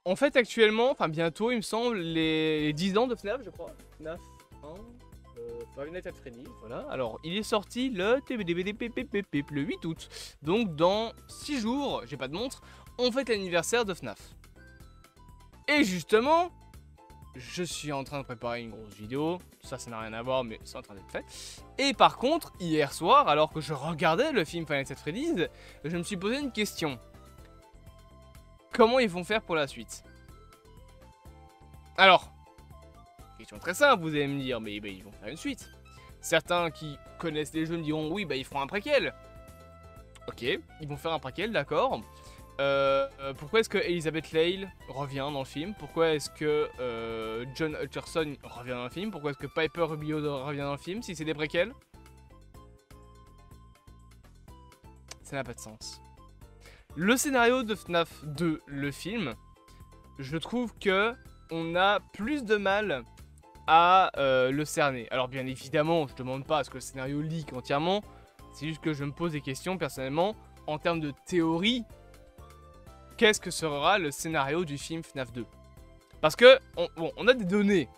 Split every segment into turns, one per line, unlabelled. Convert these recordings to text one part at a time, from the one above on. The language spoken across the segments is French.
En fait, actuellement, enfin bientôt, il me semble, les 10 ans de FNAF, je crois. FNAF 1, Five Nights at Freddy's, voilà. Alors, il est sorti le 8 août. Donc, dans 6 jours, j'ai pas de montre, on fête l'anniversaire de FNAF. Et justement, je suis en train de préparer une grosse vidéo. Ça n'a rien à voir, mais c'est en train d'être fait. Et par contre, hier soir, alors que je regardais le film Five Nights at Freddy's, je me suis posé une question. Comment ils vont faire pour la suite? Alors, question très simple, vous allez me dire, mais ils vont faire une suite. Certains qui connaissent les jeux me diront, oui, ils feront un préquel. Ok, ils vont faire un préquel, d'accord. Pourquoi est-ce que Elizabeth Lale revient dans le film? Pourquoi est-ce que John Hutcherson revient dans le film? Pourquoi est-ce que Piper Rubio revient dans le film si c'est des préquels? Ça n'a pas de sens. Le scénario de FNAF 2, le film, je trouve que on a plus de mal à le cerner. Alors bien évidemment, je demande pas à ce que le scénario leak entièrement, c'est juste que je me pose des questions personnellement en termes de théorie. Qu'est-ce que sera le scénario du film FNAF 2? Parce que, on a des données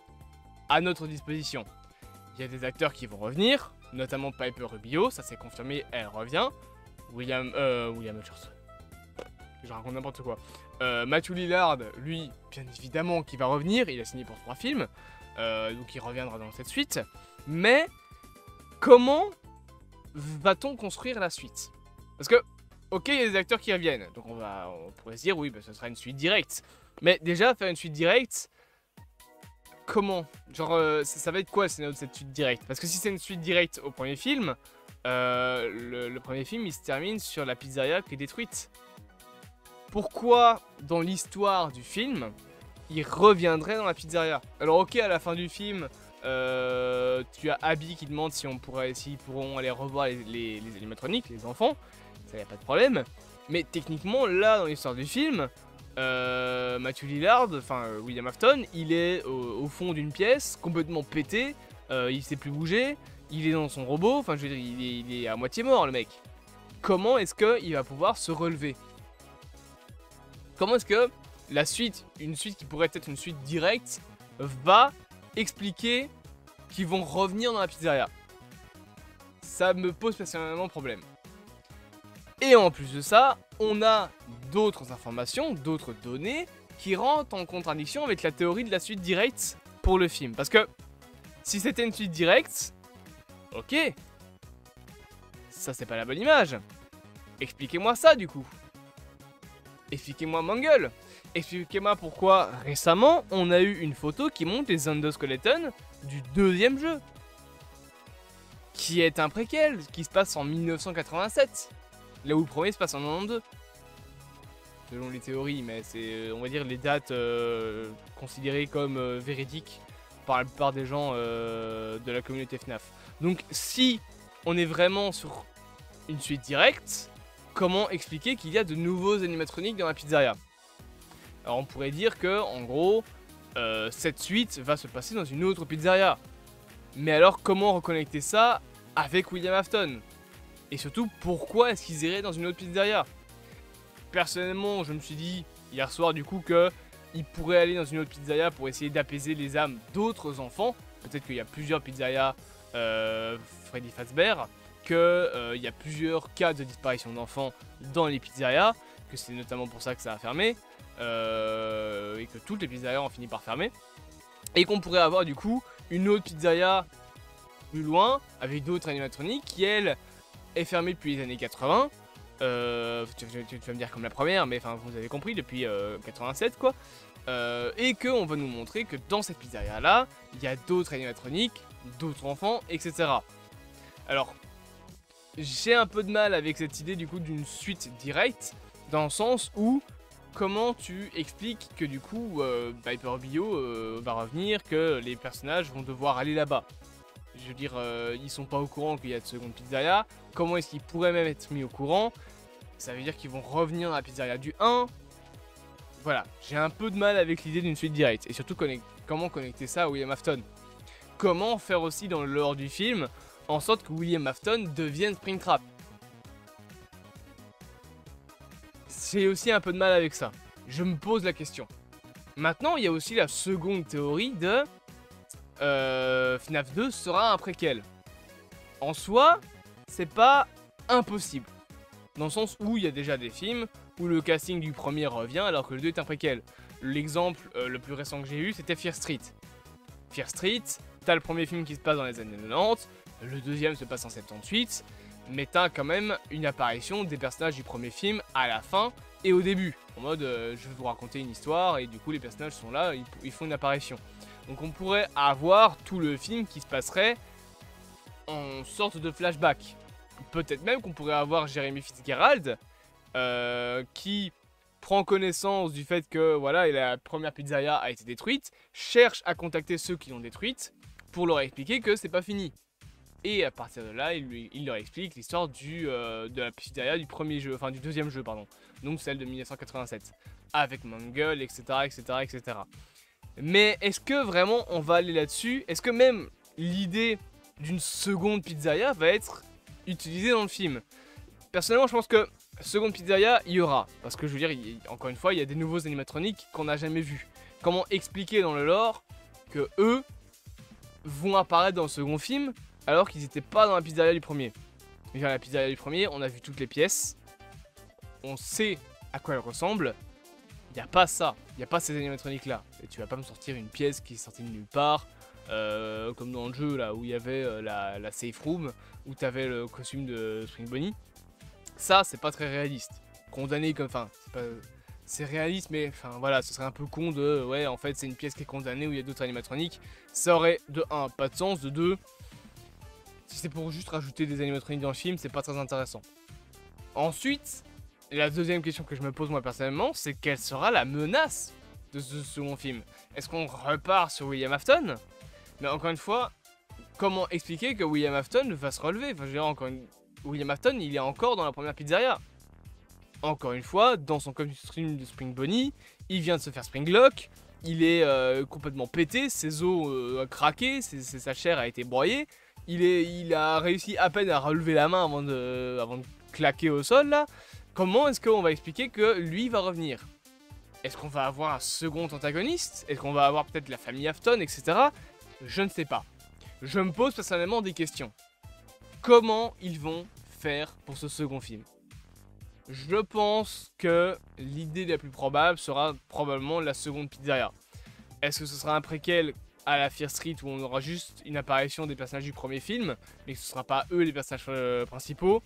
à notre disposition. Il y a des acteurs qui vont revenir, notamment Piper Rubio, ça c'est confirmé, elle revient. William Hutcherson. Je raconte n'importe quoi. Matthew Lillard, lui, bien évidemment, qui va revenir, il a signé pour 3 films, donc il reviendra dans cette suite. Mais, comment va-t-on construire la suite? Parce que, ok, il y a des acteurs qui reviennent, donc on pourrait se dire, oui, ce sera une suite directe. Mais déjà, faire une suite directe, comment? Genre, ça va être quoi le scénario de cette suite directe? Parce que si c'est une suite directe au premier film, le premier film, il se termine sur la pizzeria qui est détruite. Pourquoi, dans l'histoire du film, il reviendrait dans la pizzeria? Alors ok, à la fin du film, tu as Abby qui demande s'ils pourront aller revoir les animatroniques, les enfants. Ça y a pas de problème. Mais techniquement, là, dans l'histoire du film, Matthew Lillard, enfin William Afton, il est au fond d'une pièce, complètement pété, il sait plus bouger, il est dans son robot, enfin je veux dire, il est à moitié mort le mec. Comment est-ce qu'il va pouvoir se relever? Comment est-ce que la suite, une suite qui pourrait être une suite directe, va expliquer qu'ils vont revenir dans la pizzeria? Ça me pose personnellement problème. Et en plus de ça, on a d'autres informations, d'autres données qui rentrent en contradiction avec la théorie de la suite directe pour le film. Parce que si c'était une suite directe, ok, ça c'est pas la bonne image. Expliquez-moi ça du coup. Expliquez-moi Mangle. Expliquez-moi pourquoi récemment on a eu une photo qui montre les endoskeletons du deuxième jeu. Qui est un préquel, qui se passe en 1987. Là où le premier se passe en 92. Selon les théories, mais c'est, on va dire, les dates considérées comme véridiques par la plupart des gens de la communauté FNAF. Donc si on est vraiment sur une suite directe, comment expliquer qu'il y a de nouveaux animatroniques dans la pizzeria? Alors on pourrait dire que, en gros, cette suite va se passer dans une autre pizzeria. Mais alors comment reconnecter ça avec William Afton? Et surtout, pourquoi est-ce qu'ils iraient dans une autre pizzeria? Personnellement, je me suis dit, hier soir du coup, qu'ils pourraient aller dans une autre pizzeria pour essayer d'apaiser les âmes d'autres enfants. Peut-être qu'il y a plusieurs pizzerias Freddy Fazbear, qu'il y a plusieurs cas de disparition d'enfants dans les pizzerias, que c'est notamment pour ça que ça a fermé, et que toutes les pizzerias ont fini par fermer. Et qu'on pourrait avoir du coup une autre pizzeria plus loin, avec d'autres animatroniques, qui elle est fermée depuis les années 80. Tu vas me dire comme la première, mais enfin vous avez compris, depuis 87 quoi. Et qu'on va nous montrer que dans cette pizzeria là, il y a d'autres animatroniques, d'autres enfants, etc. Alors, j'ai un peu de mal avec cette idée du coup d'une suite directe, dans le sens où comment tu expliques que du coup Piper Bio va revenir, que les personnages vont devoir aller là-bas. Je veux dire, ils sont pas au courant qu'il y a de seconde pizzeria. Comment est-ce qu'ils pourraient même être mis au courant? Ça veut dire qu'ils vont revenir dans la pizzeria du 1. Voilà, j'ai un peu de mal avec l'idée d'une suite directe. Et surtout, comment connecter ça à William Afton? Comment faire aussi dans le lore du film en sorte que William Afton devienne Springtrap? J'ai aussi un peu de mal avec ça. Je me pose la question. Maintenant, il y a aussi la seconde théorie de FNAF 2 sera un préquel. En soi, c'est pas impossible. Dans le sens où il y a déjà des films où le casting du premier revient alors que le 2 est un préquel. L'exemple le plus récent que j'ai eu, c'était Fear Street. Fear Street, t'as le premier film qui se passe dans les années 90, le deuxième se passe en 78, mais t'as quand même une apparition des personnages du premier film à la fin et au début. En mode, je vais vous raconter une histoire et du coup les personnages sont là, ils font une apparition. Donc on pourrait avoir tout le film qui se passerait en sorte de flashback. Peut-être même qu'on pourrait avoir Jeremy Fitzgerald qui prend connaissance du fait que voilà, la première pizzeria a été détruite, cherche à contacter ceux qui l'ont détruite pour leur expliquer que c'est pas fini. Et à partir de là, il leur explique l'histoire de la pizzeria du premier jeu, enfin du deuxième jeu, pardon. Donc celle de 1987. Avec Mangle, etc., etc., etc. Mais est-ce que vraiment on va aller là-dessus? Est-ce que même l'idée d'une seconde pizzeria va être utilisée dans le film? Personnellement, je pense que seconde pizzeria, il y aura. Parce que je veux dire, encore une fois, il y a des nouveaux animatroniques qu'on n'a jamais vus. Comment expliquer dans le lore que eux vont apparaître dans le second film alors qu'ils n'étaient pas dans la pizzeria du premier? Dans la pizzeria du premier, on a vu toutes les pièces. On sait à quoi elles ressemblent. Il n'y a pas ça. Il n'y a pas ces animatroniques là. Et tu vas pas me sortir une pièce qui est sortie de nulle part. Comme dans le jeu là où il y avait la safe room. Où tu avais le costume de Spring Bonnie. Ça, c'est pas très réaliste. Condamné comme. Enfin, c'est réaliste, mais enfin voilà, ce serait un peu con de. Ouais, en fait, c'est une pièce qui est condamnée où il y a d'autres animatroniques. Ça aurait, de 1, pas de sens. De 2, si c'est pour juste rajouter des animatroniques dans le film, c'est pas très intéressant. Ensuite, la deuxième question que je me pose moi personnellement, c'est quelle sera la menace de ce second film? Est-ce qu'on repart sur William Afton? Mais encore une fois, comment expliquer que William Afton va se relever? Enfin, je veux dire, William Afton, il est encore dans la première pizzeria. Encore une fois, dans son costume de Spring Bonnie, il vient de se faire Springlock, il est complètement pété, ses os ont craqué, sa chair a été broyée, il a réussi à peine à relever la main avant de claquer au sol là. Comment est-ce qu'on va expliquer que lui va revenir? Est-ce qu'on va avoir un second antagoniste? Est-ce qu'on va avoir peut-être la famille Afton, etc. Je ne sais pas. Je me pose personnellement des questions. Comment ils vont faire pour ce second film? Je pense que l'idée la plus probable sera probablement la seconde pizzeria. Est-ce que ce sera un préquel à la Fear Street où on aura juste une apparition des personnages du premier film, mais que ce ne sera pas eux les personnages principaux?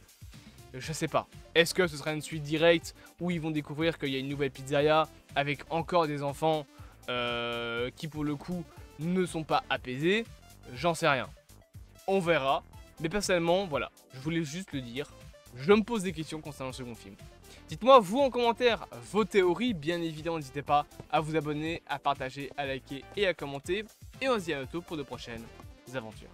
Je sais pas. Est-ce que ce sera une suite directe où ils vont découvrir qu'il y a une nouvelle pizzeria avec encore des enfants qui pour le coup ne sont pas apaisés? J'en sais rien. On verra. Mais personnellement, voilà, je voulais juste le dire. Je me pose des questions concernant le second film. Dites-moi vous en commentaire vos théories. Bien évidemment, n'hésitez pas à vous abonner, à partager, à liker et à commenter. Et on se dit à bientôt pour de prochaines aventures.